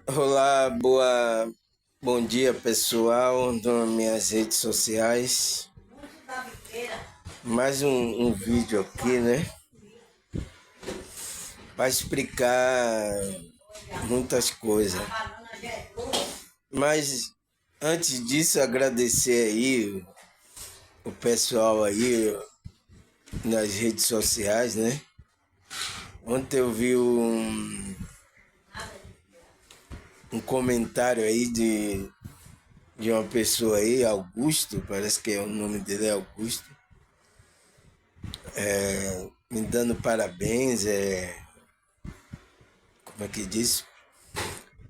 Olá, bom dia pessoal das minhas redes sociais. Mais um vídeo aqui, né? Para explicar muitas coisas. Mas antes disso, agradecer aí o pessoal aí nas redes sociais, né? Ontem eu vi um comentário aí de uma pessoa aí, Augusto, parece que o nome dele é Augusto, me dando parabéns, como é que diz?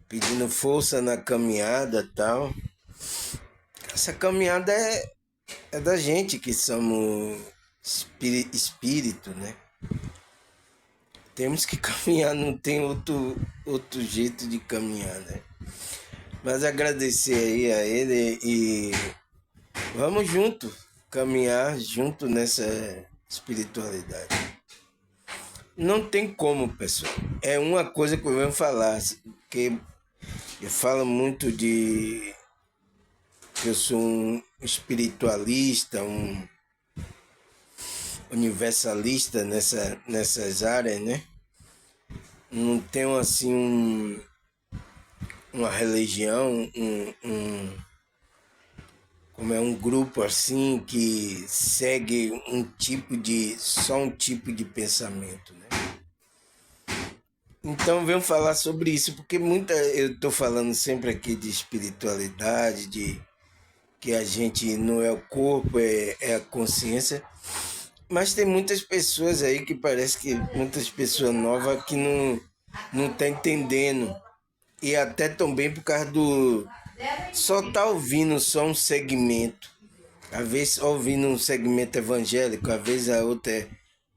Pedindo força na caminhada e tal. Essa caminhada é da gente que somos espírito, né? Temos que caminhar, não tem outro jeito de caminhar, né? Mas agradecer aí a ele e vamos junto, caminhar junto nessa espiritualidade. Não tem como, pessoal. É uma coisa que eu venho falar, que eu falo muito de que eu sou um espiritualista, um universalista nessas áreas, né? Não tenho assim uma religião, como é um grupo assim que segue só um tipo de pensamento, né? Então venho falar sobre isso, porque eu estou falando sempre aqui de espiritualidade, de que a gente não é o corpo, é a consciência. Mas tem muitas pessoas aí que parece que muitas pessoas novas que não tá entendendo. E até também por causa só tá ouvindo só um segmento. Às vezes ouvindo um segmento evangélico, às vezes a outra é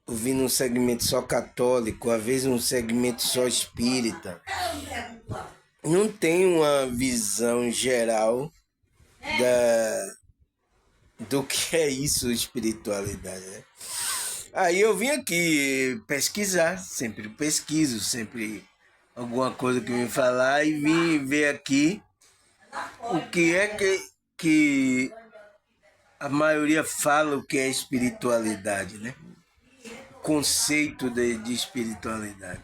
ouvindo um segmento só católico, às vezes um segmento só espírita. Não tem uma visão geral do que é isso, espiritualidade, né? Aí eu vim aqui pesquisar, sempre pesquiso, sempre alguma coisa que me falar e vim ver aqui o que é que a maioria fala o que é espiritualidade, né? Conceito de espiritualidade.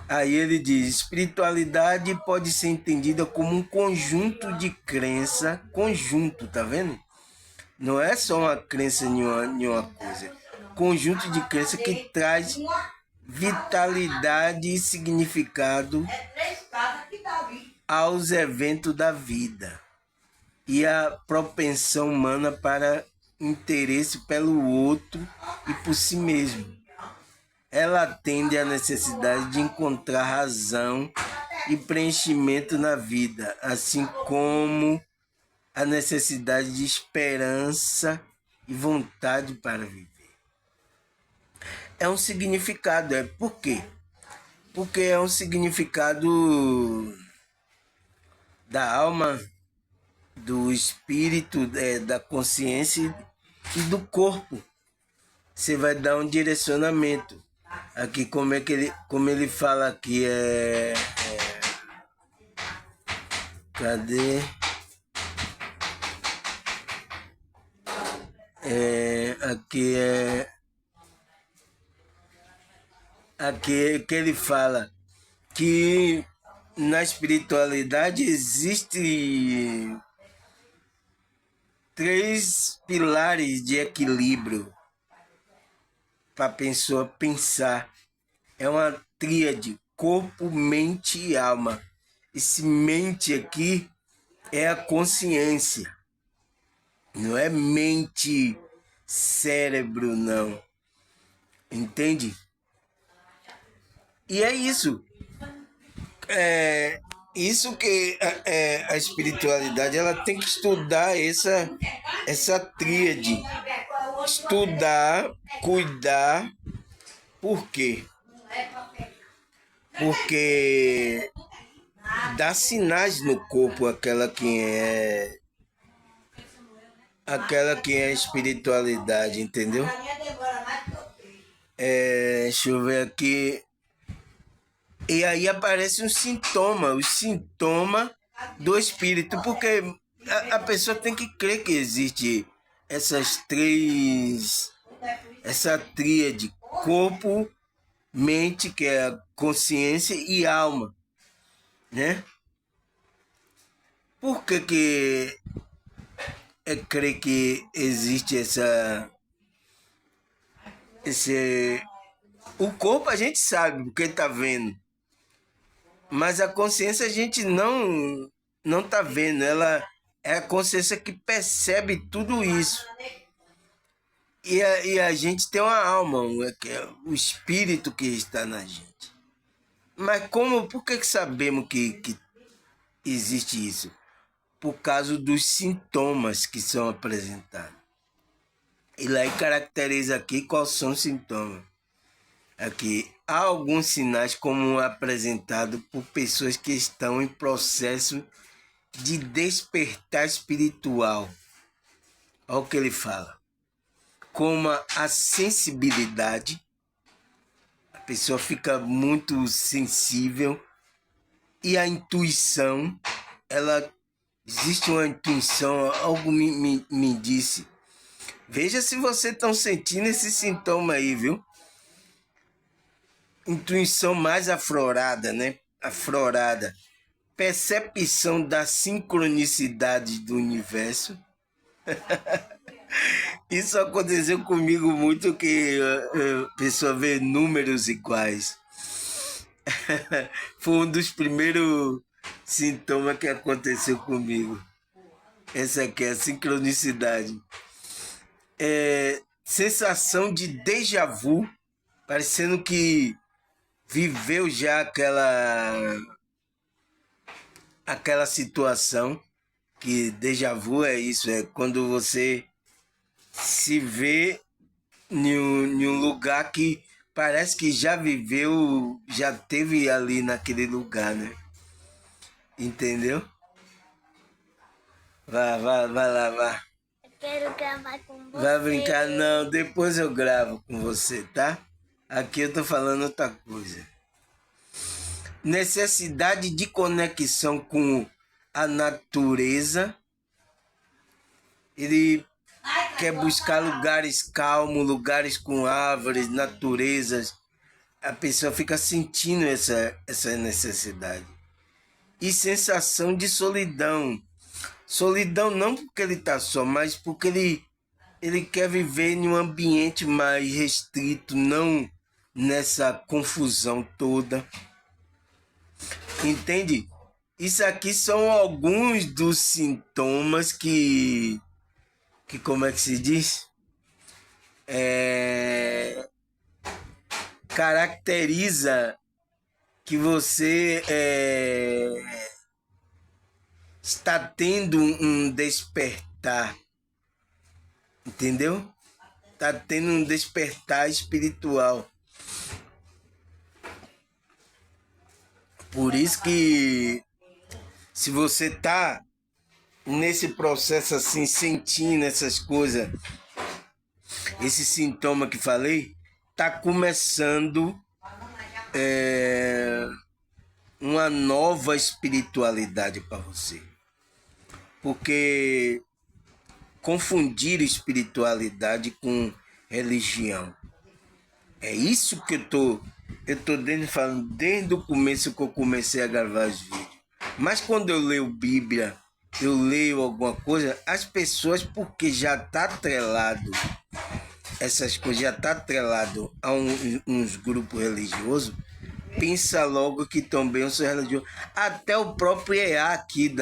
Aí ele diz, espiritualidade pode ser entendida como um conjunto de crença, conjunto, tá vendo? Não é só uma crença em uma coisa. Conjunto de crença que traz vitalidade e significado aos eventos da vida e a propensão humana para interesse pelo outro e por si mesmo. Ela atende à necessidade de encontrar razão e preenchimento na vida, assim como a necessidade de esperança e vontade para viver. É um significado, por quê? Porque é um significado da alma, do espírito, da consciência e do corpo. Você vai dar um direcionamento. Aqui como ele fala aqui cadê? Aqui que ele fala que na espiritualidade existe 3 pilares de equilíbrio para a pessoa pensar. É uma tríade, corpo, mente e alma. Esse mente aqui é a consciência. Não é mente, cérebro, não. Entende? E é isso. Isso que a espiritualidade ela tem que estudar essa tríade. Estudar, cuidar. Por quê? Porque dá sinais no corpo aquela que é espiritualidade, entendeu? Deixa eu ver aqui. E aí aparece um sintoma, o sintoma do espírito, porque a pessoa tem que crer que existe essa tríade, corpo, mente, que é a consciência, e alma, né? Por que crer que existe esse... O corpo a gente sabe, porque tá vendo, mas a consciência a gente não tá vendo, ela é a consciência que percebe tudo isso. E a gente tem uma alma, que é o espírito que está na gente. Mas por que sabemos que existe isso? Por causa dos sintomas que são apresentados. E lá ele caracteriza aqui quais são os sintomas. Aqui, há alguns sinais como apresentado por pessoas que estão em processo de despertar espiritual. Olha o que ele fala. Como a sensibilidade, a pessoa fica muito sensível, e a intuição, existe uma intuição, algo me disse. Veja se você está sentindo esse sintoma aí, viu? Intuição mais aflorada, né? Aflorada. Percepção da sincronicidade do universo. Isso aconteceu comigo muito, que a pessoa vê números iguais. Foi um dos primeiros sintomas que aconteceu comigo. Essa aqui é a sincronicidade. Sensação de déjà vu, parecendo que viveu já aquela situação. Que déjà vu é isso, é quando você se vê em um lugar que parece que já viveu, já teve ali naquele lugar, né? Entendeu? Vai lá, vai. Eu quero gravar com você. Vai brincar? Não, depois eu gravo com você, tá? Aqui eu tô falando outra coisa. Necessidade de conexão com a natureza. Ele quer buscar lugares calmos, lugares com árvores, naturezas. A pessoa fica sentindo essa necessidade. E sensação de solidão. Solidão não porque ele está só, mas porque ele quer viver em um ambiente mais restrito, não nessa confusão toda. Entende? Isso aqui são alguns dos sintomas que como é que se diz? Caracteriza que você está tendo um despertar, entendeu? Está tendo um despertar espiritual. Por isso que se você está nesse processo assim, sentindo essas coisas, esse sintoma que falei, está começando uma nova espiritualidade para você. Porque confundir espiritualidade com religião. É isso que eu tô falando desde o começo que eu comecei a gravar os vídeos. Mas quando eu leio Bíblia, eu leio alguma coisa, as pessoas, porque já está atrelado, essas coisas já está atrelado a uns grupos religiosos, pensa logo que também eu sou religioso. Até o próprio EA aqui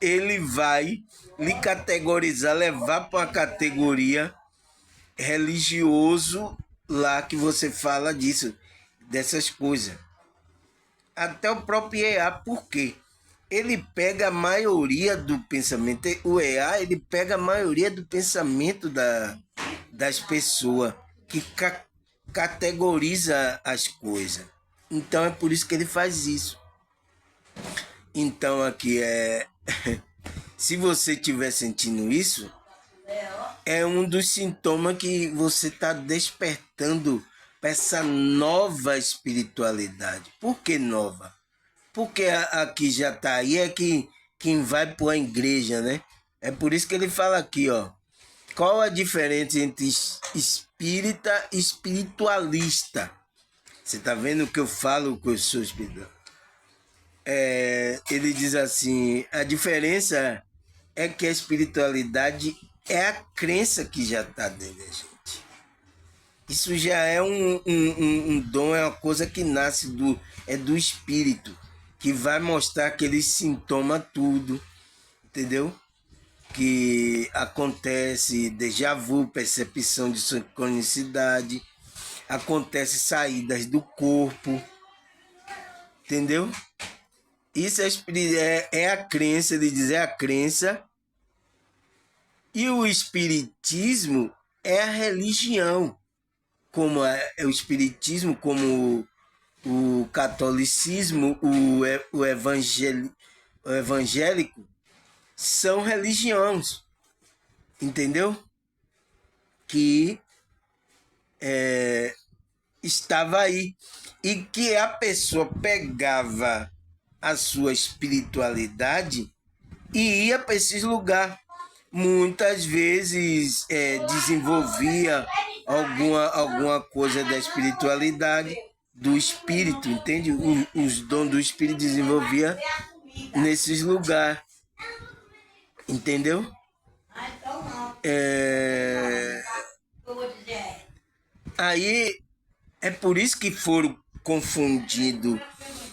ele vai lhe categorizar, levar para uma categoria religioso lá que você fala disso, dessas coisas. Até o próprio EA, por quê? Ele pega a maioria do pensamento. O EA, ele pega a maioria do pensamento das pessoas, que categoriza as coisas. Então é por isso que ele faz isso. Então aqui se você estiver sentindo isso, é um dos sintomas que você está despertando para essa nova espiritualidade. Por que nova? Porque a que já está aí é quem vai para a igreja, né? É por isso que ele fala aqui, ó. Qual a diferença entre espírita e espiritualista? Você está vendo que eu falo que eu sou espírita? Ele diz assim, a diferença é que a espiritualidade é a crença que já está dentro da gente. Isso já é um dom, é uma coisa que nasce do espírito, que vai mostrar aquele sintoma tudo, entendeu? Que acontece déjà vu, percepção de sincronicidade, acontece saídas do corpo, entendeu? Isso é a crença, ele diz, é a crença. E o espiritismo é a religião, como o espiritismo, como o catolicismo, o evangélico, são religiões, entendeu? Que estava aí. E que a pessoa pegava a sua espiritualidade e ia para esses lugares. Muitas vezes desenvolvia alguma coisa da espiritualidade, do espírito, entende? Os dons do espírito desenvolvia nesses lugares, entendeu? Aí é por isso que foram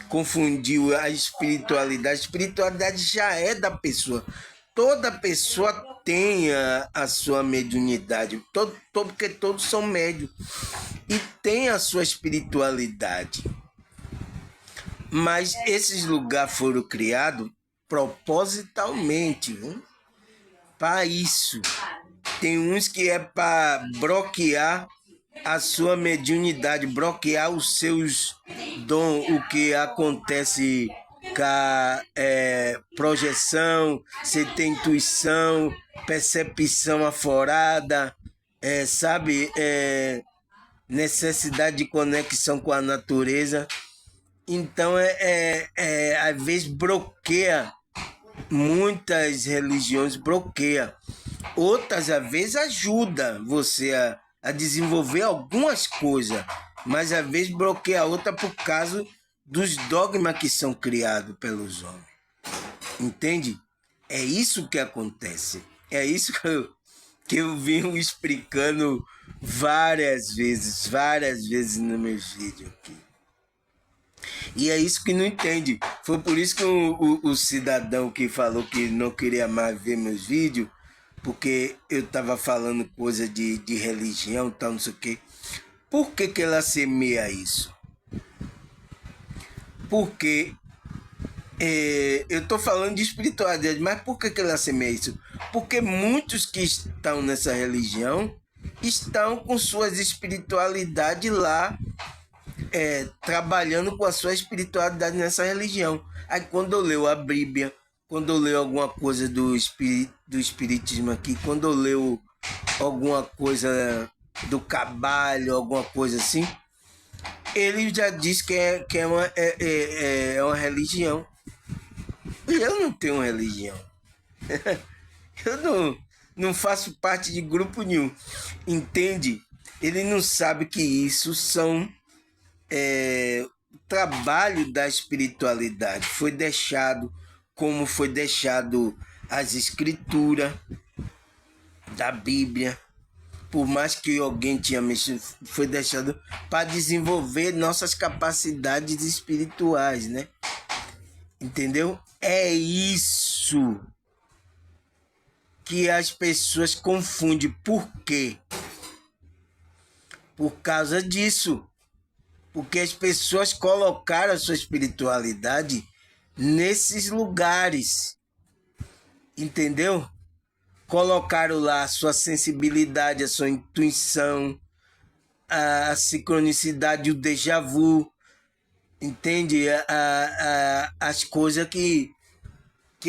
confundiu a espiritualidade. A espiritualidade já é da pessoa. Toda pessoa tem a sua mediunidade, porque todos são médios e tem a sua espiritualidade. Mas esses lugares foram criados propositalmente, viu? Para isso. Tem uns que é para bloquear a sua mediunidade, bloquear os seus dons, o que acontece com a projeção, você tem intuição, percepção aforada, sabe? Necessidade de conexão com a natureza. Então, às vezes bloqueia, muitas religiões bloqueiam. Outras, às vezes, ajuda você a desenvolver algumas coisas, mas às vezes bloqueia a outra por causa dos dogmas que são criados pelos homens. Entende? É isso que acontece. É isso que eu venho explicando várias vezes nos meus vídeos aqui. E é isso que não entende. Foi por isso que o cidadão que falou que não queria mais ver meus vídeos, porque eu estava falando coisa de religião e tal, não sei o quê. Por que ela semeia isso? Porque eu estou falando de espiritualidade, mas por que ela semeia isso? Porque muitos que estão nessa religião estão com suas espiritualidades lá, trabalhando com a sua espiritualidade nessa religião. Aí quando eu leio a Bíblia, quando eu leio alguma coisa do espiritismo aqui, quando eu leio alguma coisa do cabalho, alguma coisa assim, ele já diz que é uma religião. E eu não tenho religião. Eu não faço parte de grupo nenhum. Entende? Ele não sabe que isso são o trabalho da espiritualidade. Foi deixado como foi deixado as escrituras da Bíblia. Por mais que alguém tinha mexido, foi deixado para desenvolver nossas capacidades espirituais, né? Entendeu? É isso que as pessoas confundem. Por quê? Por causa disso. Porque as pessoas colocaram a sua espiritualidade nesses lugares. Entendeu? Colocaram lá a sua sensibilidade, a sua intuição, a sincronicidade, o déjà vu. Entende? As coisas que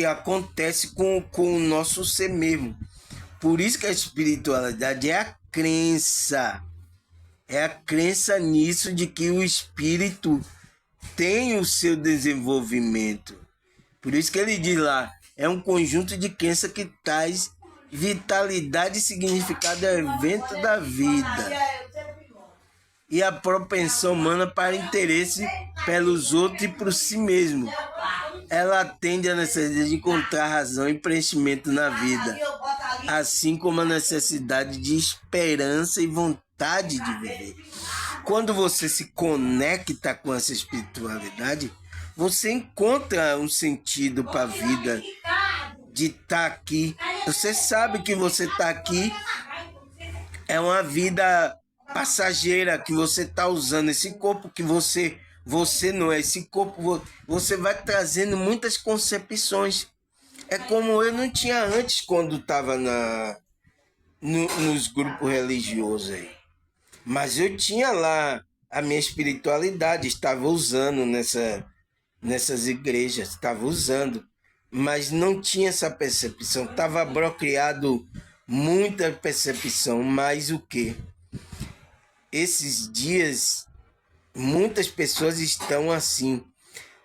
acontecem com o nosso ser mesmo. Por isso que a espiritualidade é a crença. É a crença nisso de que o espírito tem o seu desenvolvimento. Por isso que ele diz lá, é um conjunto de crença que traz vitalidade e significado ao evento da vida. E a propensão humana para interesse pelos outros e por si mesmo. Ela atende à necessidade de encontrar razão e preenchimento na vida, assim como a necessidade de esperança e vontade de viver. Quando você se conecta com essa espiritualidade, você encontra um sentido para a vida de estar aqui. Você sabe que você está aqui, é uma vida passageira que você está usando. Esse corpo que você não é, esse corpo, você vai trazendo muitas concepções. É como eu não tinha antes quando estava nos grupos religiosos aí. Mas eu tinha lá a minha espiritualidade, estava usando nessas igrejas, estava usando. Mas não tinha essa percepção, estava bloqueado muita percepção, mas o quê? Esses dias, muitas pessoas estão assim,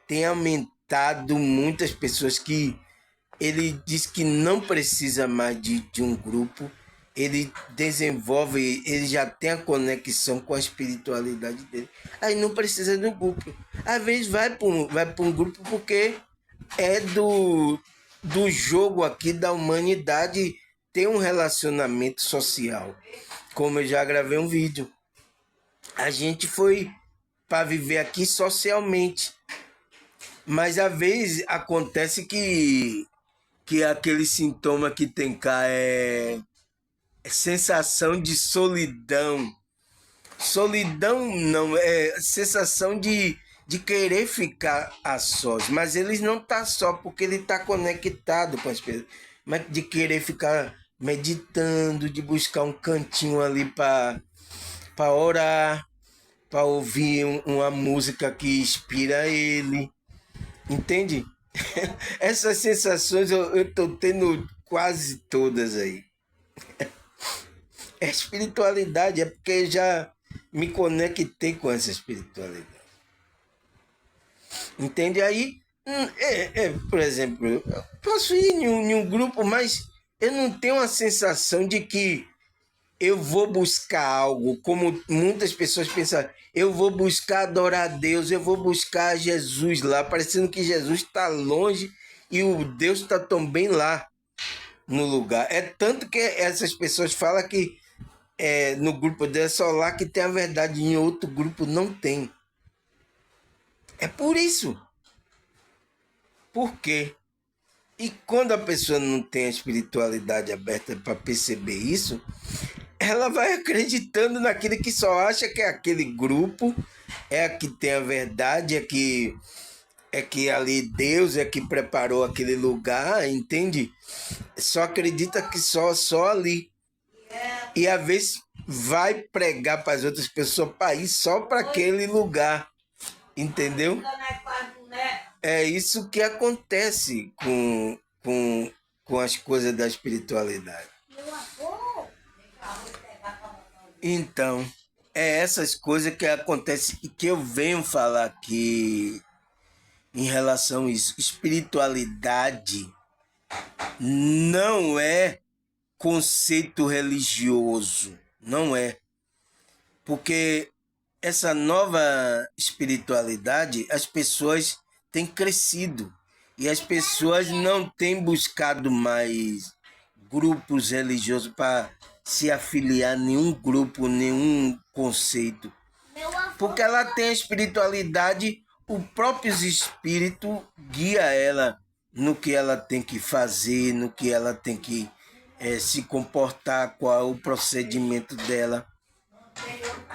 tem aumentado muitas pessoas que ele diz que não precisa mais de um grupo, ele desenvolve, ele já tem a conexão com a espiritualidade dele, aí não precisa do grupo. Às vezes vai para um grupo porque é do jogo aqui da humanidade ter um relacionamento social. Como eu já gravei um vídeo, a gente foi para viver aqui socialmente, mas às vezes acontece que aquele sintoma que tem cá é sensação de solidão. Solidão não, é sensação de querer ficar a sós, mas ele não está só porque ele está conectado com as pessoas, mas de querer ficar meditando, de buscar um cantinho ali para orar, para ouvir uma música que inspira ele, entende? Essas sensações eu estou tendo quase todas aí. É espiritualidade, é porque eu já me conectei com essa espiritualidade. Entende? Aí, por exemplo, eu posso ir em um grupo, mas eu não tenho a sensação de que eu vou buscar algo, como muitas pessoas pensam, eu vou buscar adorar a Deus, eu vou buscar Jesus lá, parecendo que Jesus está longe e o Deus está também lá no lugar. É tanto que essas pessoas falam que no grupo dela só lá que tem a verdade, em outro grupo não tem. É por isso. Por quê? E quando a pessoa não tem a espiritualidade aberta para perceber isso, ela vai acreditando naquele que só acha que é aquele grupo, é a que tem a verdade, é que ali Deus é que preparou aquele lugar, entende? Só acredita que só ali. E às vezes vai pregar para as outras pessoas para ir só para aquele lugar, entendeu? É isso que acontece com as coisas da espiritualidade. Então, é essas coisas que acontecem e que eu venho falar aqui em relação a isso. Espiritualidade não é conceito religioso, não é. Porque essa nova espiritualidade, as pessoas têm crescido e as pessoas não têm buscado mais grupos religiosos para se afiliar a nenhum grupo, nenhum conceito. Porque ela tem a espiritualidade, o próprio espírito guia ela no que ela tem que fazer, no que ela tem que se comportar, qual é o procedimento dela.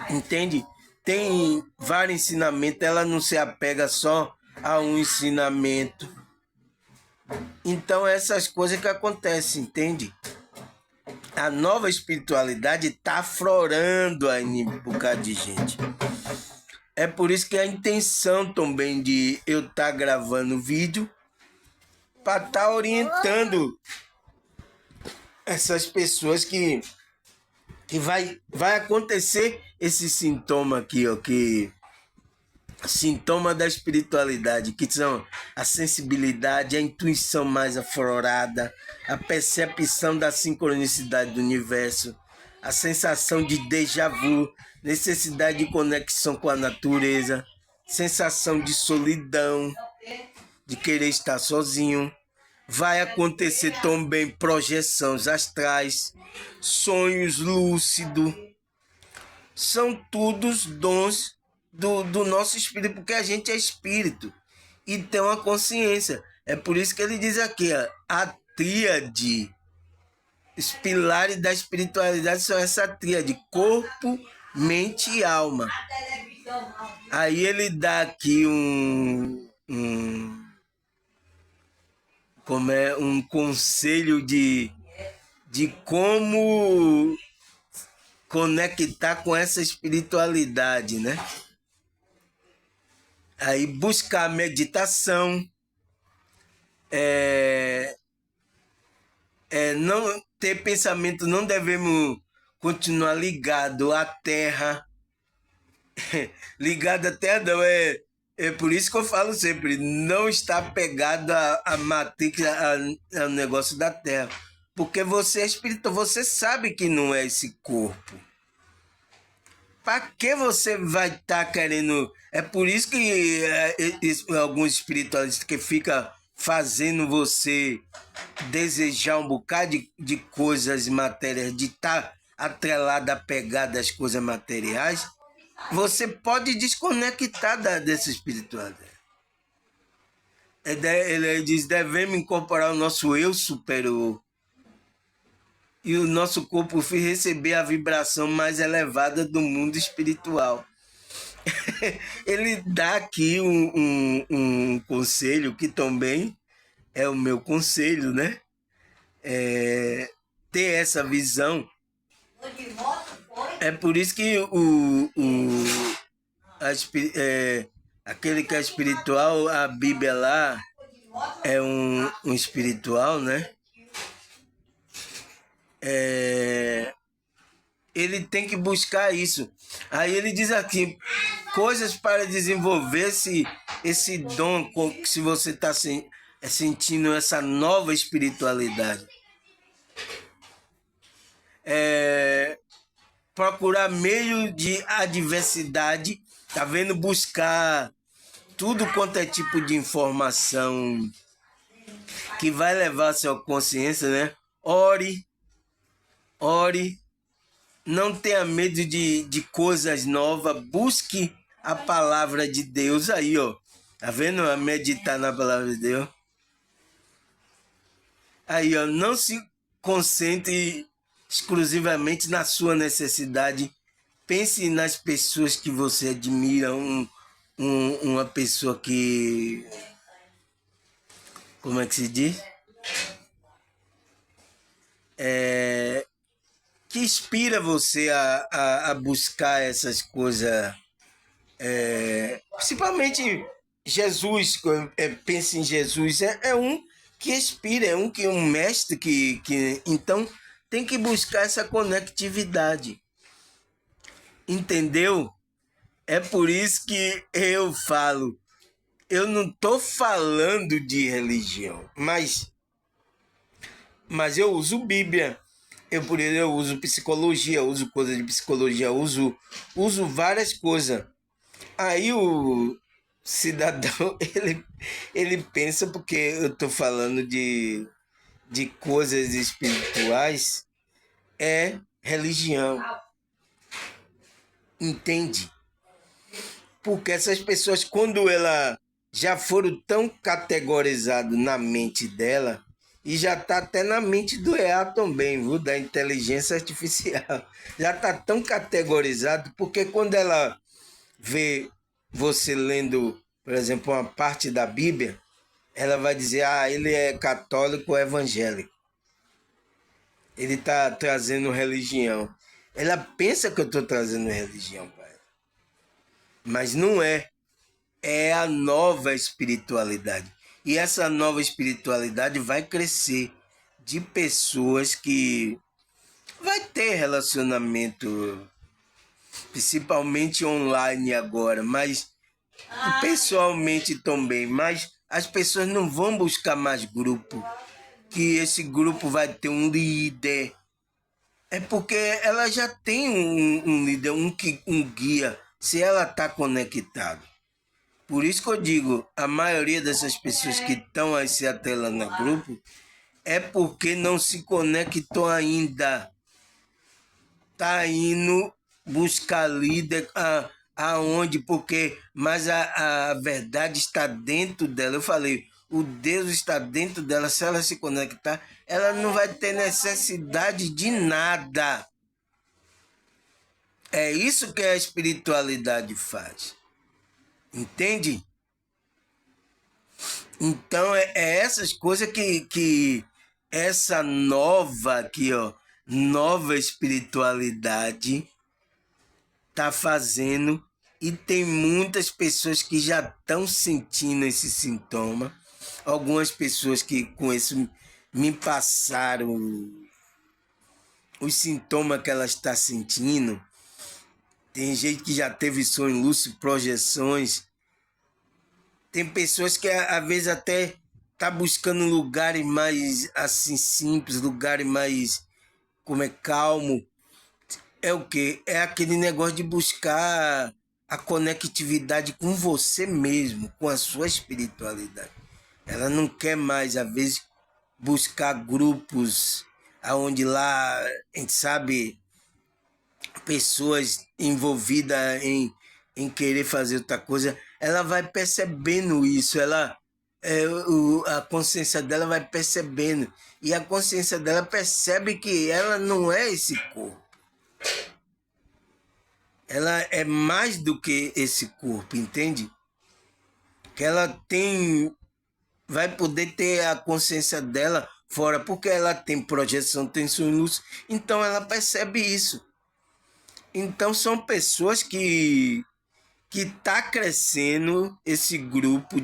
Entende? Tem vários ensinamentos, ela não se apega só a um ensinamento. Então, essas coisas que acontecem, entende? A nova espiritualidade está aflorando aí um bocado de gente. É por isso que a intenção também de eu estar gravando vídeo para estar orientando essas pessoas que vai acontecer esse sintoma aqui, ó, que sintoma da espiritualidade, que são a sensibilidade, a intuição mais aflorada, a percepção da sincronicidade do universo, a sensação de déjà vu, necessidade de conexão com a natureza, sensação de solidão, de querer estar sozinho. Vai acontecer também projeções astrais, sonhos lúcidos. São todos dons do nosso espírito, porque a gente é espírito e tem uma consciência. É por isso que ele diz aqui, ó, a tríade, os pilares da espiritualidade são essa tríade, corpo, mente e alma. Aí ele dá aqui um conselho de como conectar com essa espiritualidade, né? Aí buscar meditação, não ter pensamento, não devemos continuar ligado à terra, ligado à terra não, é por isso que eu falo sempre, não estar pegado à matrix, ao negócio da terra, porque você é espírito, você sabe que não é esse corpo. Para que você vai estar querendo... É por isso que alguns espiritualistas que ficam fazendo você desejar um bocado de coisas matérias, de estar atrelado, apegado às coisas materiais, você pode desconectar dessa espiritualidade. Ele diz, devemos incorporar o nosso eu superior e o nosso corpo receber a vibração mais elevada do mundo espiritual. Ele dá aqui um conselho que também é o meu conselho, né? Ter essa visão. É por isso que aquele que é espiritual, a Bíblia lá é um espiritual, né? Ele tem que buscar isso. Aí ele diz aqui, coisas para desenvolver esse dom, se você está sentindo essa nova espiritualidade. Procurar meio de adversidade, tá vendo? Buscar tudo quanto é tipo de informação que vai levar a sua consciência, né? Ore, não tenha medo de coisas novas, busque a palavra de Deus aí, ó. Tá vendo? A meditar na palavra de Deus. Aí, ó, não se concentre exclusivamente na sua necessidade. Pense nas pessoas que você admira, uma pessoa que... Como é que se diz? Que inspira você a buscar essas coisas. Principalmente Jesus, pense em Jesus, é um que inspira, é um mestre que... Então, tem que buscar essa conectividade. Entendeu? É por isso que eu falo, eu não estou falando de religião, mas eu uso Bíblia, eu uso psicologia, eu uso coisa de psicologia, uso várias coisas. Aí o cidadão, ele pensa porque eu estou falando de coisas espirituais, é religião. Entende? Porque essas pessoas, quando elas já foram tão categorizadas na mente dela, e já está até na mente do EA também, viu? Da inteligência artificial. Já está tão categorizado, porque quando ela vê você lendo, por exemplo, uma parte da Bíblia, ela vai dizer, ele é católico ou evangélico. Ele está trazendo religião. Ela pensa que eu estou trazendo religião para ela. Mas não é. É a nova espiritualidade. E essa nova espiritualidade vai crescer de pessoas que vai ter relacionamento, principalmente online agora, mas pessoalmente também, mas as pessoas não vão buscar mais grupo, que esse grupo vai ter um líder. É porque ela já tem um líder, um guia, se ela está conectada. Por isso que eu digo, a maioria dessas pessoas que estão aí se atrelando no grupo é porque não se conectou ainda. Tá indo buscar líder aonde, porque mas a verdade está dentro dela. Eu falei, o Deus está dentro dela. Se ela se conectar, ela não vai ter necessidade de nada. É isso que a espiritualidade faz. Entende? Então é essas coisas que essa nova aqui, ó, nova espiritualidade tá fazendo, e tem muitas pessoas que já estão sentindo esse sintoma. Algumas pessoas que com isso me passaram os sintomas que ela está sentindo. Tem gente que já teve sonho lúcido, projeções. Tem pessoas que às vezes até tá buscando lugares mais assim simples, lugares mais como é calmo. É o quê? É aquele negócio de buscar a conectividade com você mesmo, com a sua espiritualidade. Ela não quer mais, às vezes, buscar grupos aonde lá, a gente sabe, pessoas envolvidas em querer fazer outra coisa. Ela vai percebendo isso, a consciência dela vai percebendo. E a consciência dela percebe que ela não é esse corpo. Ela é mais do que esse corpo, entende? Que ela vai poder ter a consciência dela fora, porque ela tem projeção, tem sonho luz, então ela percebe isso. Então são pessoas que tá crescendo esse grupo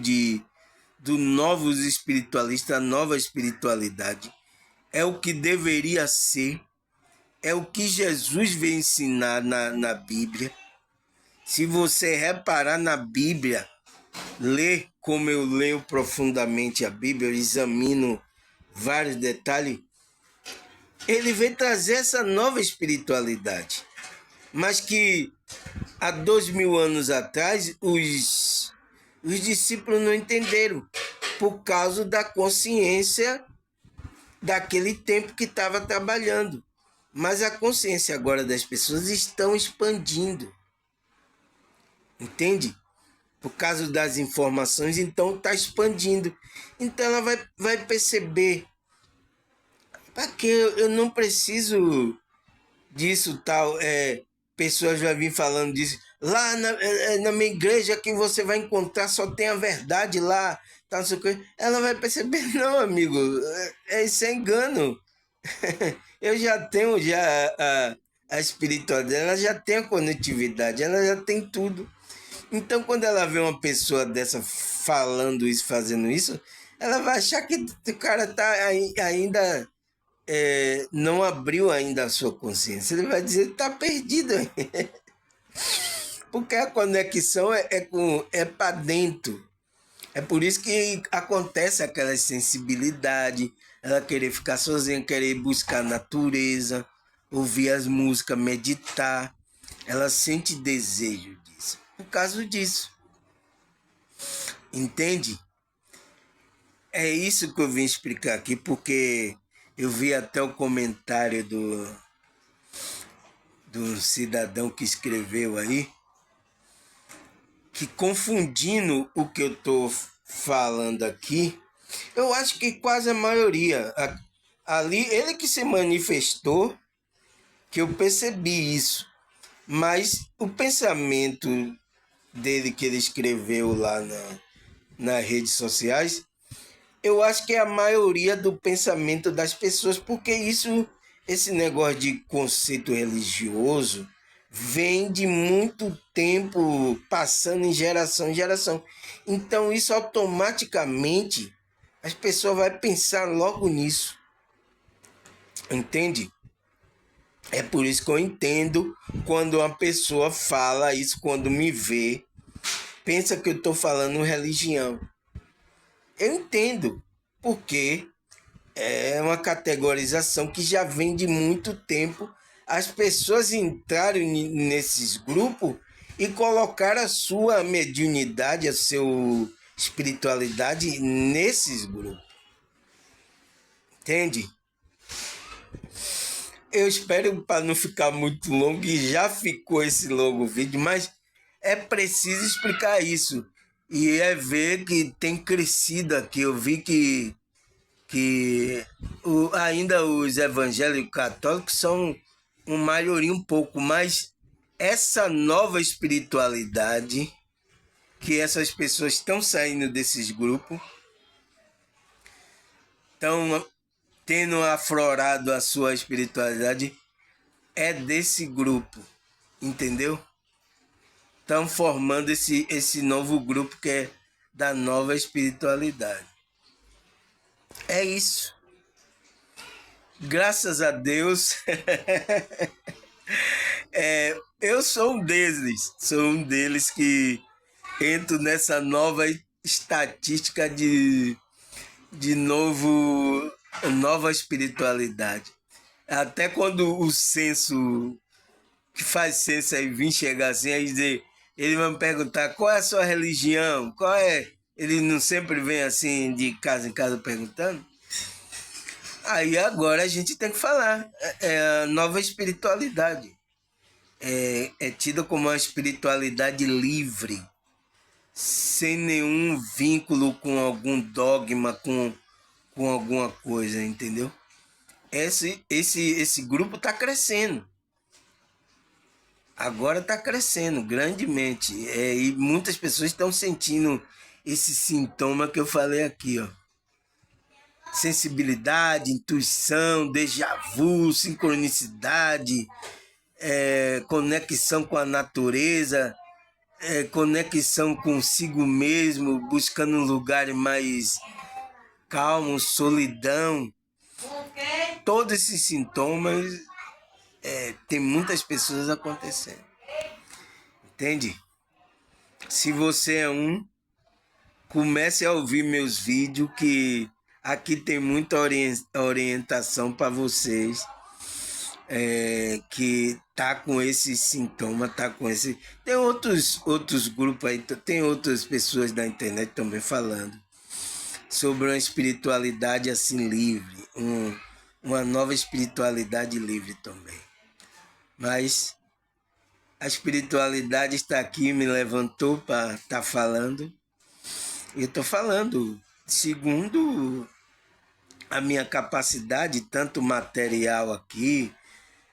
do novos espiritualistas, a nova espiritualidade. É o que deveria ser, é o que Jesus veio ensinar na Bíblia. Se você reparar na Bíblia, ler como eu leio profundamente a Bíblia, eu examino vários detalhes, ele vem trazer essa nova espiritualidade. Mas que há 2000 anos atrás os discípulos não entenderam, por causa da consciência daquele tempo que estava trabalhando. Mas a consciência agora das pessoas estão expandindo. Entende? Por causa das informações, então está expandindo. Então ela vai perceber, para que eu não preciso disso tal. Pessoas vão vir falando disso. Lá na minha igreja que você vai encontrar só tem a verdade lá. Tá, não sei o que. Ela vai perceber, não, amigo, isso é engano. Eu já tenho a espiritualidade, ela já tem a conectividade, ela já tem tudo. Então, quando ela vê uma pessoa dessa falando isso, fazendo isso, ela vai achar que o cara tá ainda não abriu ainda a sua consciência. Ele vai dizer que tá perdido. Porque a conexão é para dentro. É por isso que acontece aquela sensibilidade, ela querer ficar sozinha, querer buscar a natureza, ouvir as músicas, meditar. Ela sente desejo disso, por causa disso. Entende? É isso que eu vim explicar aqui, porque eu vi até o comentário do cidadão que escreveu aí, que confundindo o que eu estou falando aqui, eu acho que quase a maioria, ali, ele que se manifestou, que eu percebi isso, mas o pensamento dele que ele escreveu lá nas redes sociais, eu acho que é a maioria do pensamento das pessoas, porque esse negócio de conceito religioso vem de muito tempo, passando em geração em geração. Então isso automaticamente as pessoas vão pensar logo nisso. Entende? É por isso que eu entendo quando uma pessoa fala isso, quando me vê, pensa que eu estou falando religião. Eu entendo, porque é uma categorização que já vem de muito tempo. As pessoas entraram nesses grupos e colocaram a sua mediunidade, a sua espiritualidade nesses grupos. Entende? Eu espero para não ficar muito longo, e já ficou esse longo vídeo, mas é preciso explicar isso. E é ver que tem crescido aqui. Eu vi que ainda os evangélicos católicos são uma maioria um pouco, mas essa nova espiritualidade que essas pessoas estão saindo desses grupos, estão tendo aflorado a sua espiritualidade, é desse grupo, entendeu? Estão formando esse novo grupo que é da nova espiritualidade. É isso. Graças a Deus, eu sou um deles que entro nessa nova estatística de nova espiritualidade. Até quando o censo, que faz censo aí, vir chegar assim, aí dizer, ele vai me perguntar qual é a sua religião, qual é? Ele não sempre vem assim de casa em casa perguntando? Aí agora a gente tem que falar. É a nova espiritualidade. É tida como uma espiritualidade livre, sem nenhum vínculo com algum dogma, com alguma coisa, entendeu? Esse grupo está crescendo. Agora está crescendo grandemente. E muitas pessoas estão sentindo esse sintoma que eu falei aqui, ó. Sensibilidade, intuição, déjà vu, sincronicidade, conexão com a natureza, conexão consigo mesmo, buscando um lugar mais calmo, solidão. Todos esses sintomas tem muitas pessoas acontecendo. Entende? Se você é comece a ouvir meus vídeos, que aqui tem muita orientação para vocês que tá com esse sintoma, tá com esse... Tem outros grupos aí, tem outras pessoas da internet também falando sobre uma espiritualidade assim livre, uma nova espiritualidade livre também. Mas a espiritualidade está aqui, me levantou para estar falando. Eu estou falando segundo a minha capacidade, tanto material aqui,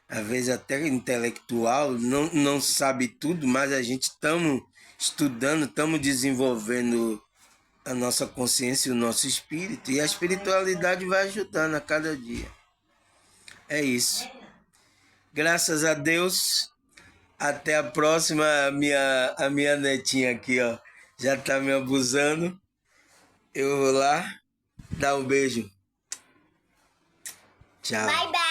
às vezes até intelectual, não sabe tudo, mas a gente estamos estudando, estamos desenvolvendo a nossa consciência e o nosso espírito, e a espiritualidade vai ajudando a cada dia. É isso. Graças a Deus. Até a próxima. A minha netinha aqui, ó, já tá me abusando. Eu vou lá dar um beijo. Tchau. Bye, bye.